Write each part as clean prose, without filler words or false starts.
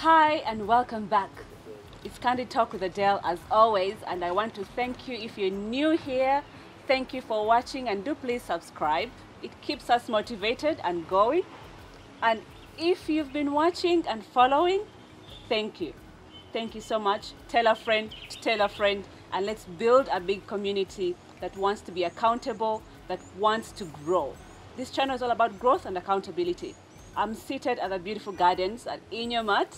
Hi and welcome back. It's Candid Talk with Adele as always, and I want to thank you if you're new here. Thank you for watching, and do please subscribe. It keeps us motivated and going. And if you've been watching and following, thank you. Thank you so much. Tell a friend to tell a friend, and let's build a big community that wants to be accountable, that wants to grow. This channel is all about growth and accountability. I'm seated at the beautiful gardens at Inyomat,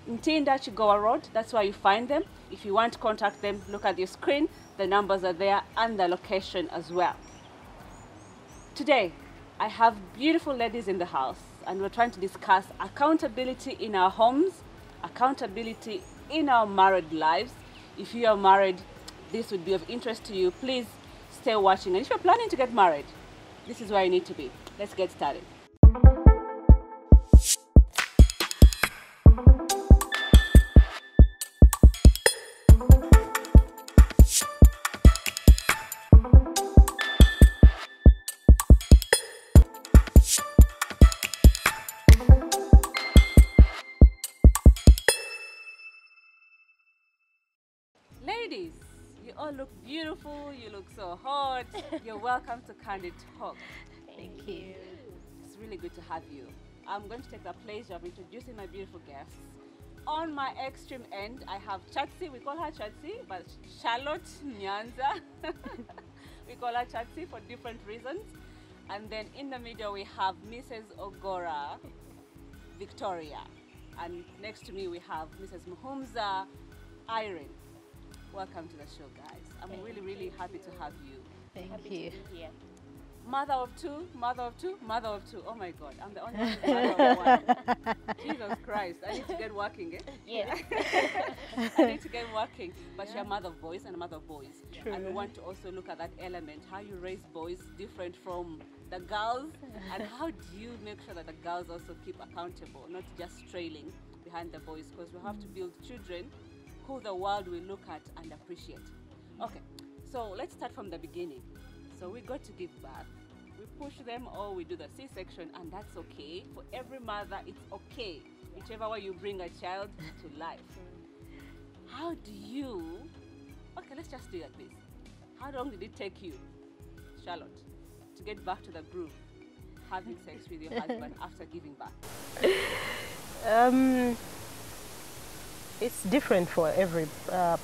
in Tinda Chigowa Road. That's where you find them. If you want to contact them, look at your screen. The numbers are there and the location as well. Today, I have beautiful ladies in the house, and we're trying to discuss accountability in our homes, accountability in our married lives. If you are married, this would be of interest to you. Please stay watching. And if you're planning to get married, this is where you need to be. Let's get started. Ladies, you all look beautiful, you look so hot. You're welcome to Candid Talk. Thank you. It's really good to have you. I'm going to take the pleasure of introducing my beautiful guests. On my extreme end, I have Chatsi. We call her Chatsi, but Charlotte Nyanza. We call her Chatsi for different reasons. And then in the middle, we have Mrs. Ogora Victoria. And next to me, we have Mrs. Muhumza Irene. Welcome to the show, guys. I'm really happy to have you. Thank Happy you. to be here. Mother of two, mother of two, mother of two. Oh my God, I'm the only one who's mother of one. Jesus Christ, I need to get working, eh? Yes. I need to get working. But you're a mother of boys and a mother of boys. True. And we want to also look at that element, how you raise boys different from the girls, and how do you make sure that the girls also keep accountable, not just trailing behind the boys, because we have to build children who the world will look at and appreciate. Okay, so let's start from the beginning. So we got to give birth. We push them or we do the C-section, and that's okay. For every mother, it's okay. Whichever way you bring a child to life. How do you... Okay, let's just do it like this. How long did it take you, Charlotte, to get back to the groove, having sex with your husband after giving birth? It's different for every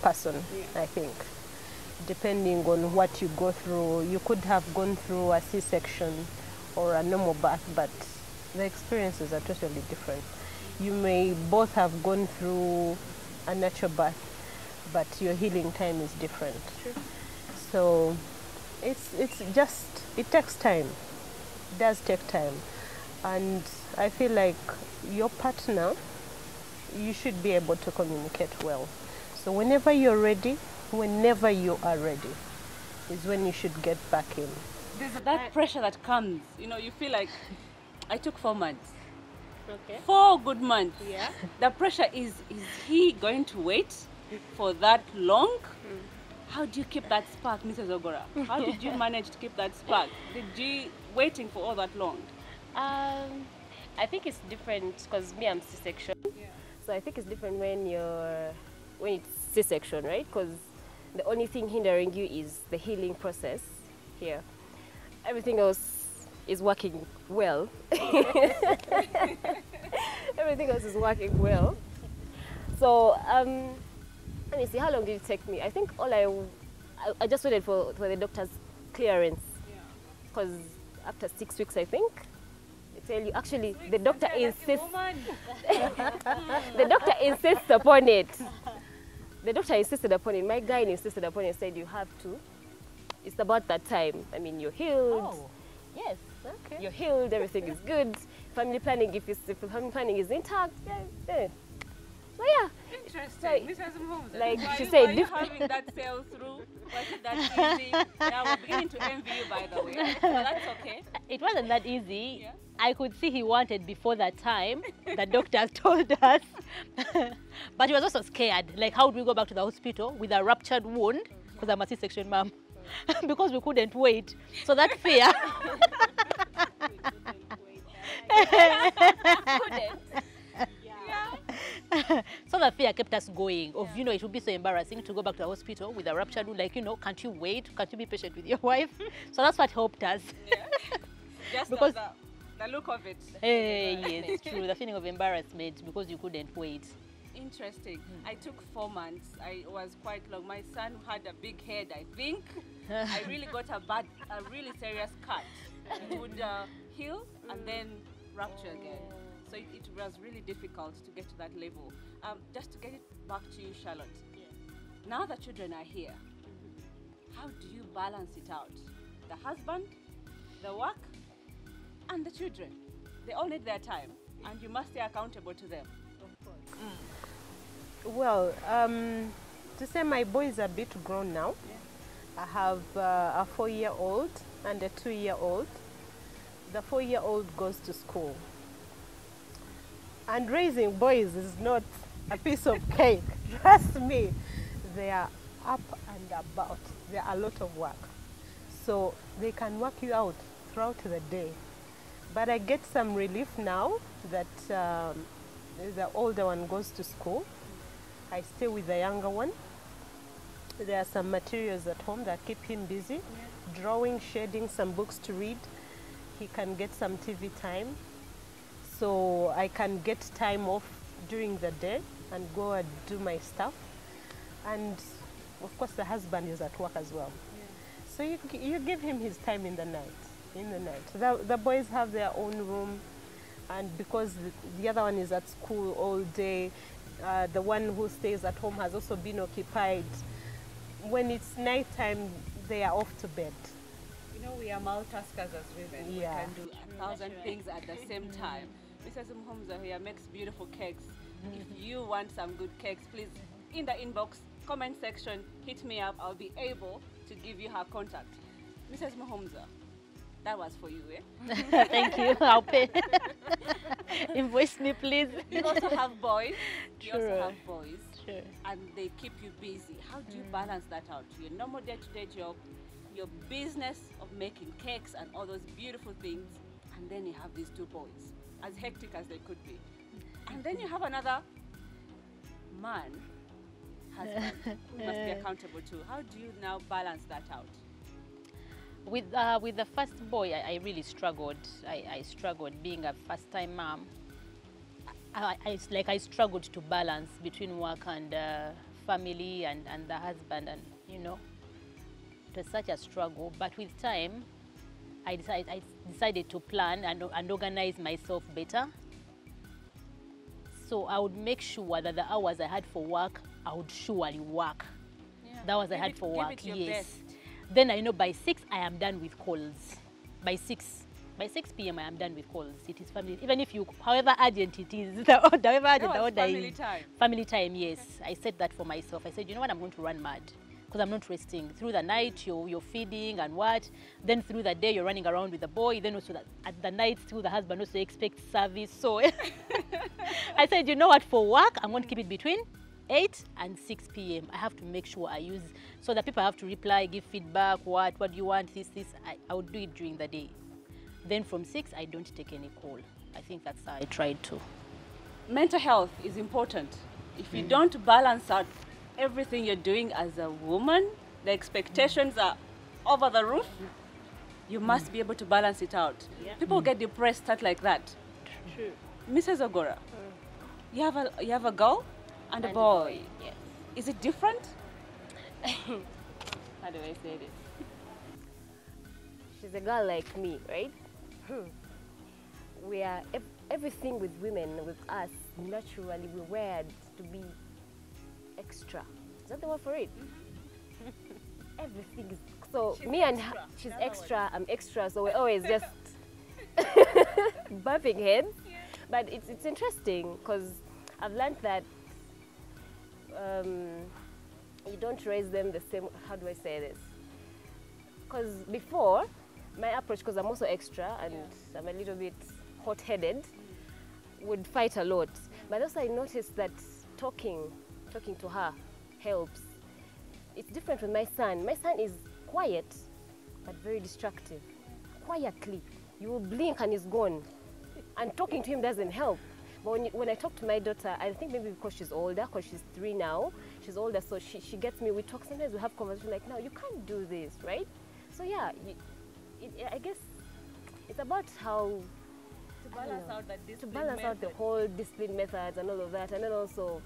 person, I think. Depending on what you go through, you could have gone through a C-section or a normal birth, but the experiences are totally different. You may both have gone through a natural birth, but your healing time is different. True. So it takes time. It does take time. And I feel like your partner, you should be able to communicate well. So whenever you are ready, is when you should get back in. There's that pressure that comes. You know, you feel like, I took 4 months. Okay. 4 good months. Yeah. The pressure is he going to wait for that long? How do you keep that spark, Mrs. Ogora? How did you manage to keep that spark? Did you waiting for all that long? I think it's different because me, I'm C-section. Yeah. So I think it's different when it's C-section, right? Because the only thing hindering you is the healing process here. Everything else is working well. Everything else is working well. So let me see, how long did it take me? I think I just waited for the doctor's clearance. Because after 6 weeks, I think, they tell you, actually, the doctor insists. The doctor insists upon it. The doctor insisted upon it. My guy insisted upon it, said you have to. It's about that time. I mean, you're healed. Oh. Yes. Okay. You're healed, everything is good. Family planning, if family planning is intact, yeah. So yeah. Interesting. Mrs. Mhomes, like were she you, said, were you having that sail through? Was it that easy? Now we're beginning to envy you, by the way. So that's okay. It wasn't that easy. Yeah. I could see he wanted before that time. The doctors told us. But he was also scared. Like, how do we go back to the hospital with a ruptured wound? Because I'm a C-section mom. Because we couldn't wait. So that fear. couldn't. Yeah. So the fear kept us going of, you know, it would be so embarrassing to go back to the hospital with a ruptured wound. Like, you know, can't you wait? Can't you be patient with your wife? So that's what helped us. Yeah. Just Because- the look of it. Yes, true. The feeling of embarrassment because you couldn't wait. Interesting. I took 4 months. I was quite long. My son had a big head, I think. I really got a really serious cut. It would heal and then rupture again. So it was really difficult to get to that level. Just to get it back to you, Charlotte. Now the children are here. How do you balance it out? The husband, the work, and the children. They all need their time, and you must stay accountable to them. Well, to say my boys are a bit grown now. I have a 4-year-old and a 2-year-old. The 4-year-old goes to school. And raising boys is not a piece of cake. Trust me, they are up and about. There are a lot of work. So they can work you out throughout the day. But I get some relief now that the older one goes to school. I stay with the younger one. There are some materials at home that keep him busy. Drawing, shading, some books to read. He can get some TV time. So I can get time off during the day and go and do my stuff. And of course the husband is at work as well. So you give him his time in the night. The boys have their own room, and because the other one is at school all day, the one who stays at home has also been occupied. When it's night time, they are off to bed. You know, we are multitaskers as women. Yeah. We can do 1,000 things at the same time. Mrs. Mhomza here makes beautiful cakes. If you want some good cakes, please, in the inbox, comment section, hit me up. I'll be able to give you her contact. Mrs. Mhomza, that was for you, eh? Thank you. I'll pay. Invoice me, please. You also have boys. You also Sure. have boys. Sure. And they keep you busy. How do you balance that out? Your normal day-to-day job, your business of making cakes and all those beautiful things, and then you have these 2 boys, as hectic as they could be. And then you have another man, husband, who must be accountable to. How do you now balance that out? With the first boy, I really struggled. I struggled being a first-time mom. I struggled to balance between work and family and the husband, and you know, it was such a struggle. But with time, I decided to plan and organize myself better. So I would make sure that the hours I had for work, I would surely work. The hours I had for work, give it your yes. best. Then I know by 6 I am done with calls. By 6 p.m. I am done with calls. It is family. Even if you, however urgent it is, however urgent the order family is. time. Family time, yes. I said that for myself. I said, you know what, I'm going to run mad. Because I'm not resting. Through the night, you're feeding and what. Then through the day, you're running around with the boy. Then also at the night, still the husband also expects service. So I said, you know what, for work, I'm going to keep it between 8 and 6 p.m. I have to make sure I use, so that people have to reply, give feedback, what do you want, this. I would do it during the day. Then from 6, I don't take any call. I think that's how I tried to. Mental health is important. If you don't balance out everything you're doing as a woman, the expectations are over the roof, you must be able to balance it out. People get depressed, start like that. True. Mrs. Ogora, you have a girl and a boy. Yes. Is it different? How do I say this? She's a girl like me, right? We are everything with women, with us, naturally we're wired to be extra. Is that the word for it? Everything is so. She's me and extra. her, she's That's extra. I'm extra. So we're always just bumping heads. But it's interesting because I've learned that you don't raise them the same. How do I say this? Because before, my approach, because I'm also extra and I'm a little bit hot-headed, would fight a lot. But also I noticed that talking to her helps. It's different with my son. My son is quiet, but very destructive. Quietly, you will blink and he's gone. And talking to him doesn't help. But when I talk to my daughter, I think maybe because she's older, because she's 3 now, she's older, so she gets me, we talk, sometimes we have conversations like, no, you can't do this, right? So yeah, I guess it's about how To balance out that to discipline balance out the method. whole discipline methods and all of that, and then also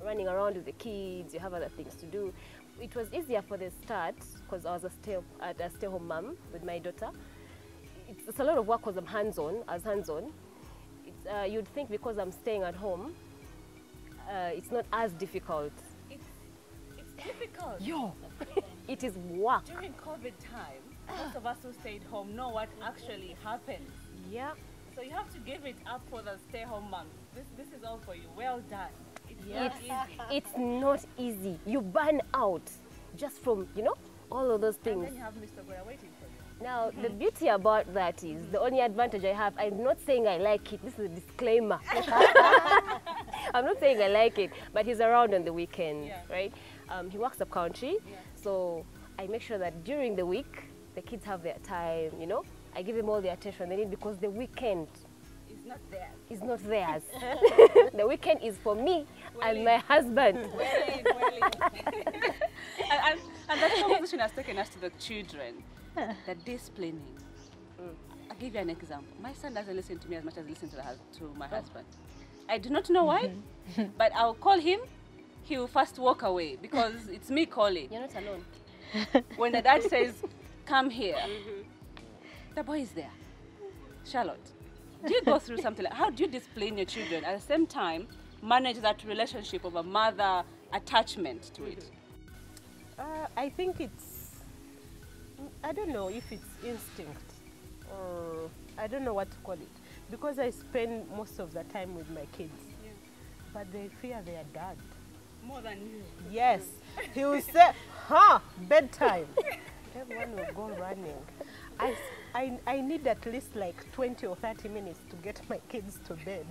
running around with the kids, you have other things to do. It was easier for the start because I was a stay-home mom with my daughter. It's a lot of work because I'm hands-on. You'd think because I'm staying at home, it's not as difficult. It's difficult. Yo, it is work. During COVID time, most of us who stayed home know what actually happened. Yeah. So you have to give it up for the stay-home moms. This is all for you. Well done. It's Yes. not easy. It's not easy. You burn out just from, all of those And things. then you have Mr. Goya waiting for you. Now, the beauty about that is, the only advantage I have, I'm not saying I like it. This is a disclaimer. I'm not saying I like it, but he's around on the weekend, Yeah. right? He works up country, so I make sure that during the week, the kids have their time, I give them all the attention they need because the weekend It's not there. is not theirs. The weekend is for me and my husband. And that conversation has taken us to the children, the disciplining. I'll give you an example. My son doesn't listen to me as much as he listens to my husband. I do not know why, but I'll call him. He will first walk away because it's me calling. You're not alone. When the dad says, come here, the boy is there. Charlotte, do you go through something like, how do you discipline your children at the same time manage that relationship of a mother attachment to it? I think I don't know if it's instinct or I don't know what to call it, because I spend most of the time with my kids, but they fear their dad. More than you. Yes, he will say, bedtime. Everyone will go running. I need at least like 20 or 30 minutes to get my kids to bed.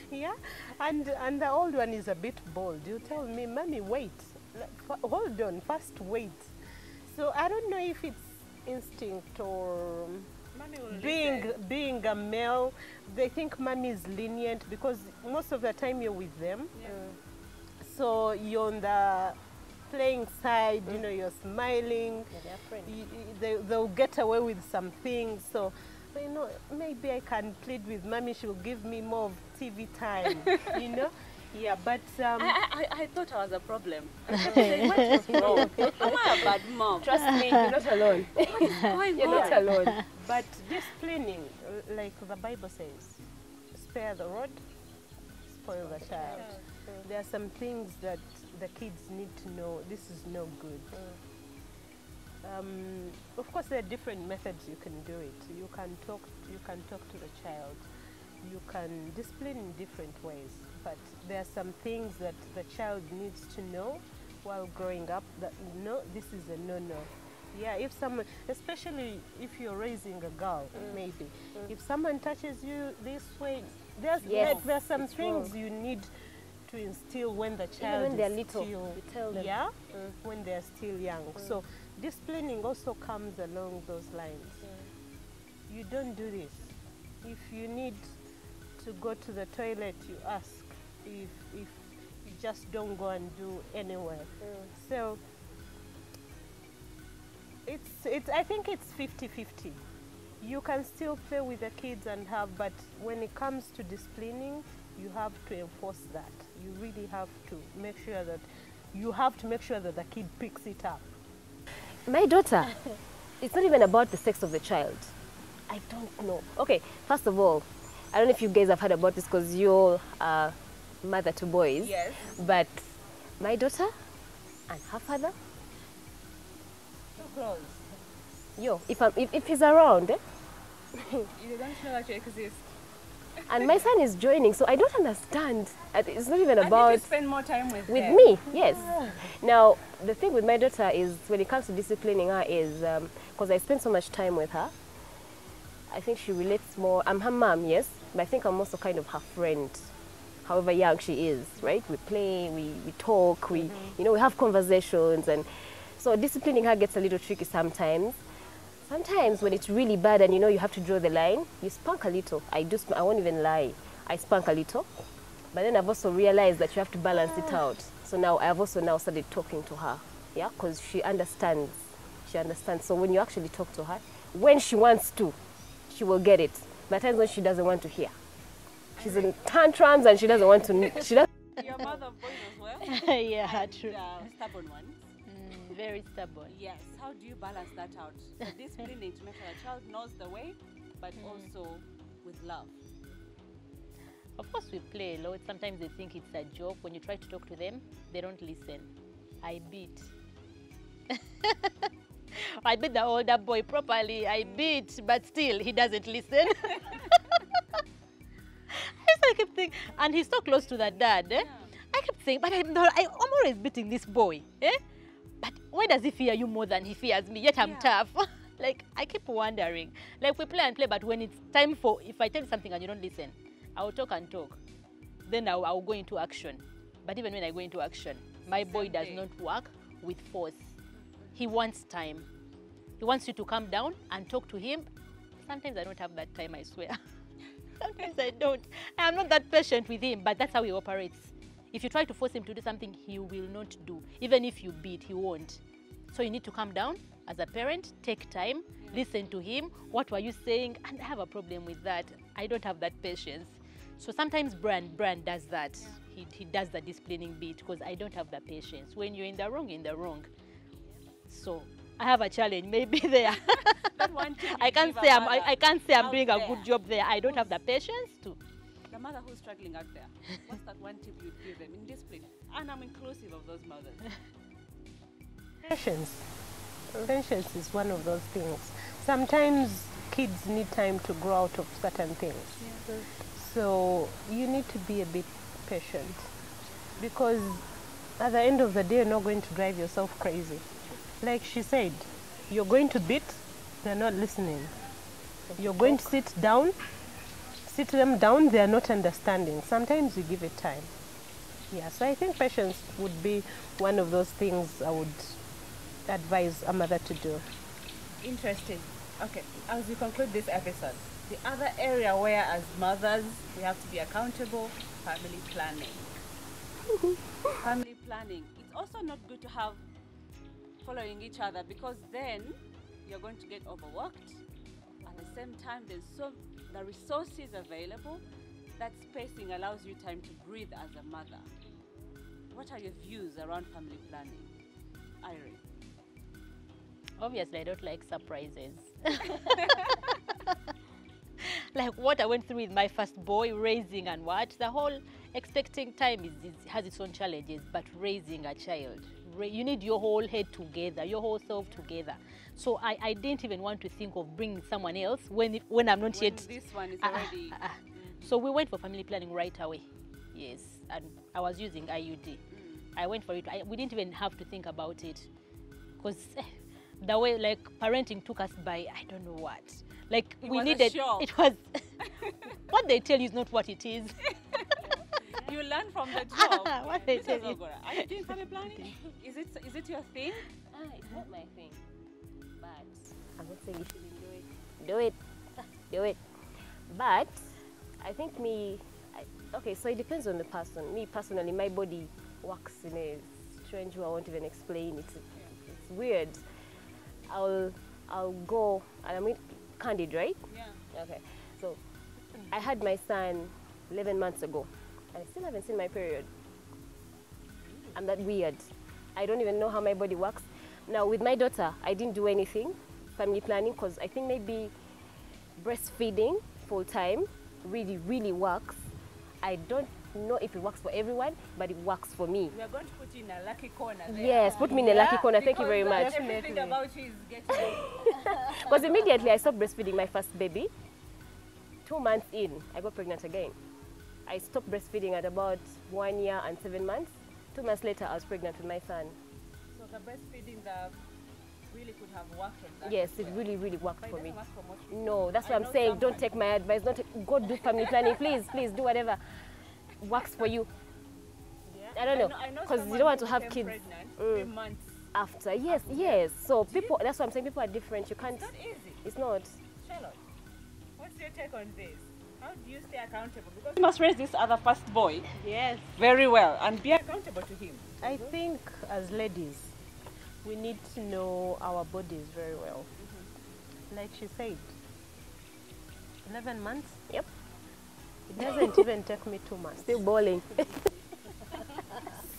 Yeah, and the old one is a bit bold. You tell me, Mommy, wait. Hold on, first wait. So I don't know if it's instinct or being a male. They think mommy is lenient because most of the time you're with them. So you're on the playing side, you're smiling. They'll get away with some things. So, maybe I can plead with mommy. She will give me more of TV time, Yeah, but I thought I was a problem. I was saying, what was wrong? Am I a bad mom? Trust me, you're not alone. You're not alone. But disciplining, like the Bible says, spare the rod, spoil the child. There are some things that the kids need to know. This is no good. Of course, there are different methods you can do it. You can talk to the child. You can discipline in different ways. But there are some things that the child needs to know while growing up. That this is a no-no. Yeah, if someone, especially if you're raising a girl, maybe if someone touches you this way, there's some things you need to instill when the child when they're is little, still, you tell them. yeah, when they're still young. So disciplining also comes along those lines. You don't do this. If you need to go to the toilet, you ask. If you just don't go and do anywhere. So I think it's 50-50. You can still play with the kids and but when it comes to disciplining, you have to enforce that. You really have to make sure that the kid picks it up. My daughter, it's not even about the sex of the child. I don't know. Okay, first of all, I don't know if you guys have heard about this because you're mother to boys. Yes. But my daughter and her father, Too close. if he's around, You don't know that you exist. and my son is joining, so I don't understand. It's not even I about need to spend more time with them. me. Yes. Now the thing with my daughter is when it comes to disciplining her is because I spend so much time with her. I think she relates more. I'm her mom, yes, but I think I'm also kind of her friend. However young she is, right? We play, we talk, we have conversations, and so disciplining her gets a little tricky sometimes. Sometimes when it's really bad and you have to draw the line, you spunk a little. I won't even lie. I spank a little. But then I've also realized that you have to balance it out. So now I've also now started talking to her, yeah, because she understands. She understands. So when you actually talk to her, when she wants to, she will get it. But times when she doesn't want to hear, she's in tantrums and she doesn't want to. She doesn't. You're a mother of boys as well? Yeah, And, true. Stubborn ones. Very stubborn. Yes. How do you balance that out? So disciplining to make sure the child knows the way, but also with love. Of course, we play a lot. Sometimes they think it's a joke. When you try to talk to them, they don't listen. I beat. I beat the older boy properly. I beat, but still, he doesn't listen. I keep thinking, and he's so close to that dad. Eh? Yeah. I kept saying, but I'm always beating this boy. Eh? But why does he fear you more than he fears me? Yet I'm tough. Like, I keep wondering. Like, we play and play, but when it's time for, if I tell you something and you don't listen, I'll talk and talk. Then I'll go into action. But even when I go into action, my boy does not work with force. He wants time. He wants you to calm down and talk to him. Sometimes I don't have that time, I swear. Sometimes I don't. I'm not that patient with him, but that's how he operates. If you try to force him to do something, he will not do. Even if you beat, he won't. So you need to calm down as a parent, take time, listen to him. What were you saying? And I have a problem with that. I don't have that patience. So sometimes Brand does that. Yeah. He does the disciplining bit because I don't have the patience. When you're in the wrong, you're in the wrong. So I have a challenge maybe there. I can't say I'm doing a good job there. I don't have the patience to. The mother who's struggling out there, what's that one tip you'd give them in discipline? And I'm inclusive of those mothers. Patience. Patience is one of those things. Sometimes kids need time to grow out of certain things. Yeah. So you need to be a bit patient because at the end of the day, you're not going to drive yourself crazy. Like she said, you're going to beat, they're not listening. You're going to sit them down, they're not understanding. Sometimes you give it time. Yeah, so I think patience would be one of those things I would advise a mother to do. Interesting. Okay, as we conclude this episode, the other area where as mothers we have to be accountable, family planning. Family planning. It's also not good to have following each other because then you're going to get overworked. At the same time, there's the resources available. That spacing allows you time to breathe as a mother. What are your views around family planning, Irene? Obviously, I don't like surprises. Like what I went through with my first boy, raising and what. The whole expecting time has its own challenges, but raising a child, you need your whole head together, your whole self together. So I didn't even want to think of bringing someone else when I'm not yet. This one is already. So we went for family planning right away. Yes, and I was using IUD. I went for it. We didn't even have to think about it because the way like parenting took us by, I don't know what. Like it we was needed, it was, what they tell you is not what it is. You learn from the job. What they tell you. Are you doing family planning? Is it your thing? It's not my thing. But I'm not saying you shouldn't do it. Do it. But I think okay, so it depends on the person. Me personally, my body works in a strange way. I won't even explain. It's weird. I'll go, and I mean, Candid, right? Yeah. Okay. So I had my son 11 months ago, and I still haven't seen my period. I'm that weird. I don't even know how my body works. Now with my daughter, I didn't do anything, family planning, because I think maybe breastfeeding full time really, really works. I don't know if it works for everyone, but it works for me. We are going to put you in a lucky corner there. Yes, put me in a lucky corner. Thank you very much. Everything about you is getting. Because immediately I stopped breastfeeding my first baby. 2 months in, I got pregnant again. I stopped breastfeeding at about 1 year and 7 months. 2 months later, I was pregnant with my son. So the breastfeeding that really could have worked on that. Yes, it really, really worked but for it me. doesn't work for most people. No, that's what I'm saying. Don't take my advice. Go do family planning. Please do whatever works for you. Yeah. I don't know, because you don't want to have kids 3 months after. Yes. So people, that's what I'm saying. People are different. You can't. It's not easy. It's not. Charlotte, what's your take on this? How do you stay accountable? Because you must raise this other first boy Yes. very well and be accountable to him. I think as ladies, we need to know our bodies very well. Like she said, 11 months? Yep. It doesn't even take me 2 months. Still bowling.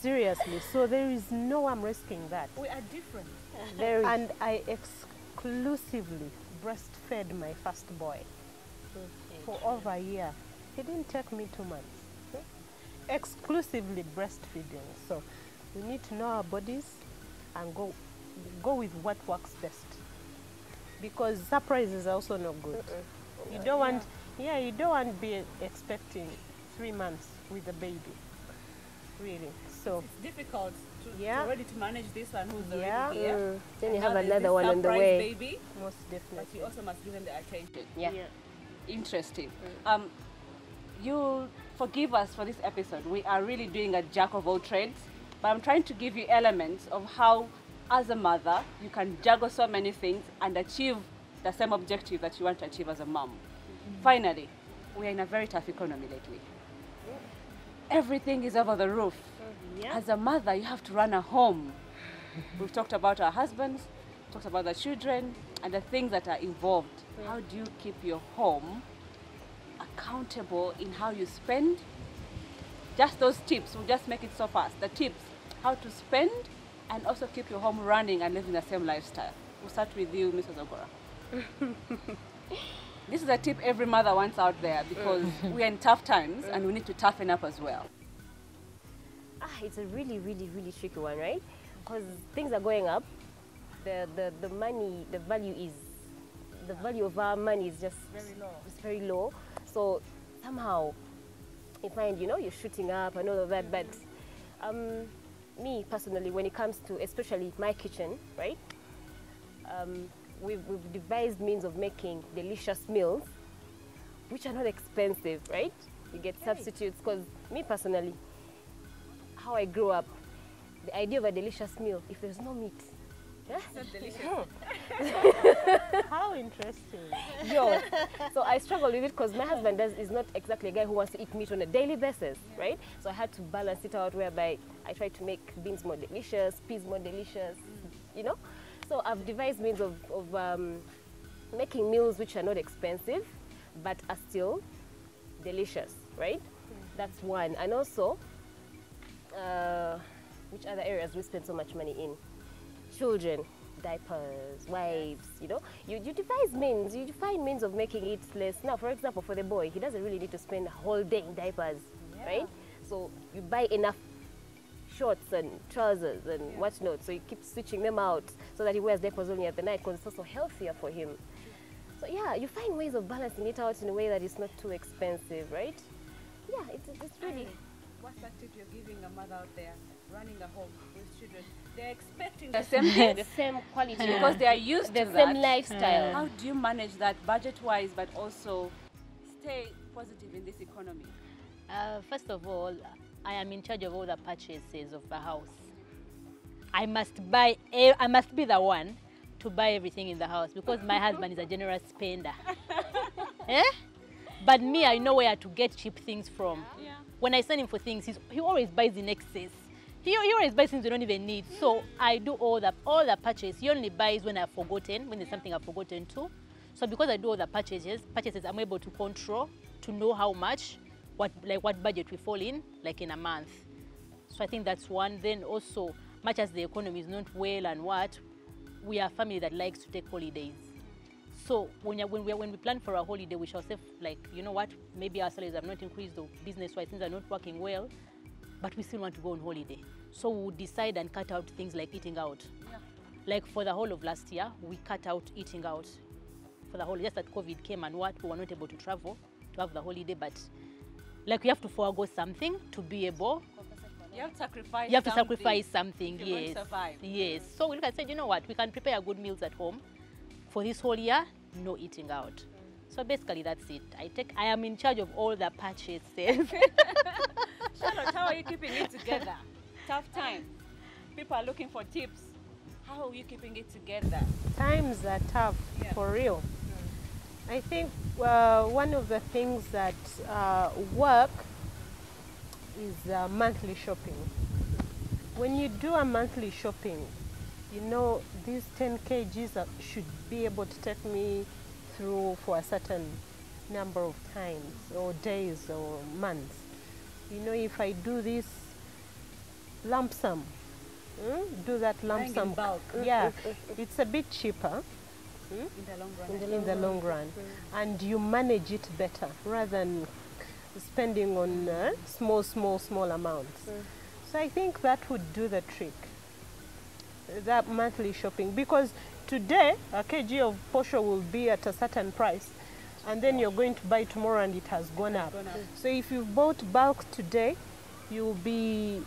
Seriously. So there is no I'm risking that. We are different. Very. And I exclusively breastfed my first boy for over a year. It didn't take me 2 months. Exclusively breastfeeding. So we need to know our bodies and go with what works best. Because surprises are also not good. You don't want, you don't want to be expecting 3 months with a baby. Really. So It's difficult to Yeah. to manage this one who's Yeah. already here. Then you And have now there's another this one on the surprise way. baby, most but definitely. you also must give them the attention. Yeah. Interesting. You'll forgive us for this episode. We are really doing a jack of all trades, but I'm trying to give you elements of how, as a mother, you can juggle so many things and achieve the same objective that you want to achieve as a mom. Finally, we are in a very tough economy lately. Everything is over the roof. As a mother, you have to run a home. We've talked about our husbands, talked about the children, and the things that are involved. How do you keep your home accountable in how you spend? Just those tips, we'll just make it so fast. The tips, how to spend and also keep your home running and living the same lifestyle. We'll start with you, Mrs. Ogora. This is a tip every mother wants out there because we are in tough times and we need to toughen up as well. It's a really, really, really tricky one, right? Because things are going up. The money, the value of our money is just Very low. It's very low. So somehow you find, you're shooting up and all of that. But me personally, when it comes to especially my kitchen, right? We've devised means of making delicious meals, which are not expensive, right? You get substitutes. Because me personally, how I grew up, the idea of a delicious meal, if there's no meat, How interesting. yo. So I struggle with it because my husband is not exactly a guy who wants to eat meat on a daily basis, right? So I had to balance it out whereby I try to make beans more delicious, peas more delicious, So I've devised means of making meals which are not expensive, but are still delicious, right? That's one. And also, which other areas we spend so much money in? Children, diapers, wipes, You devise means, you find means of making it less. Now, for example, for the boy, he doesn't really need to spend a whole day in diapers, right? So you buy enough shorts and trousers and whatnot, so you keep switching them out so that he wears diapers only at the night because it's also healthier for him. So yeah, you find ways of balancing it out in a way that it's not too expensive, right? Yeah, it's really... What's that tip you're giving a mother out there running a home with children? They're expecting the same thing the same quality because they are used the to same that. lifestyle. How do you manage that budget-wise, but also stay positive in this economy? First of all, I am in charge of all the purchases of the house. I must be the one to buy everything in the house because my husband is a generous spender. But me, I know where to get cheap things from. Yeah. When I send him for things, he always buys in excess. He always buys things we don't even need. So I do all the purchase. He only buys when I've forgotten, when there's something I've forgotten to. So because I do all the purchases, I'm able to control, to know how much, what budget we fall in, like in a month. So I think that's one. Then also, much as the economy is not well and we are a family that likes to take holidays. So when we plan for a holiday, we shall say, like, you know what, maybe our salaries have not increased or business-wise things are not working well, but we still want to go on holiday. So we'll decide and cut out things like eating out. Yeah. Like for the whole of last year, we cut out eating out for the whole, just that COVID came and we were not able to travel to have the holiday, but like we have to forego something to be able. You have to sacrifice. You have to sacrifice something, if you want yes. to survive. Yes. So we look and say, you know what, we can prepare good meals at home. For this whole year, no eating out. So basically that's it. I am in charge of all the purchases. Charlotte, how are you keeping it together? Tough times. People are looking for tips. How are you keeping it together? Times are tough, Yeah. for real. I think one of the things that work is monthly shopping. When you do a monthly shopping, you know these 10 kgs should be able to take me through for a certain number of times or days or months. You know, if I do this lump sum, do that lump Buying in sum, bulk. yeah, it's a bit cheaper In the long run. in the long run, and you manage it better rather than spending on small amounts. So I think that would do the trick, that monthly shopping, because today a kg of posho will be at a certain price, and then you're going to buy tomorrow and it has gone up. So if you've bought bulk today, you'll be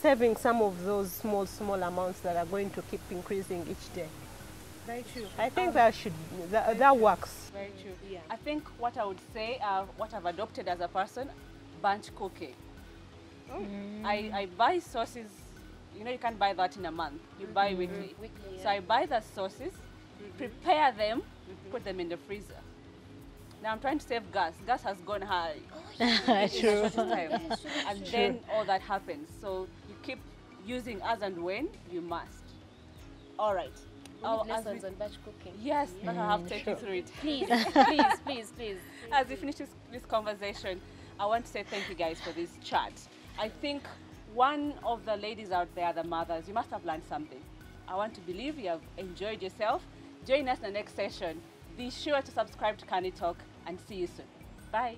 saving some of those small amounts that are going to keep increasing each day. Very true. I think that works. Very true. Yeah. I think what I would say, what I've adopted as a person, bunch cooking. I buy sauces. You know, you can't buy that in a month. You buy weekly. So I buy the sauces, prepare them, put them in the freezer. Now I'm trying to save gas. Gas has gone high in the shortest time. And then all that happens. So you keep using as and when you must. All right. Lessons on batch cooking. Yes, but I have to take you through it. Please, please. As we finish this conversation, I want to say thank you guys for this chat. I think one of the ladies out there, the mothers, you must have learned something. I want to believe you have enjoyed yourself. Join us in the next session. Be sure to subscribe to Candid Talk and see you soon. Bye.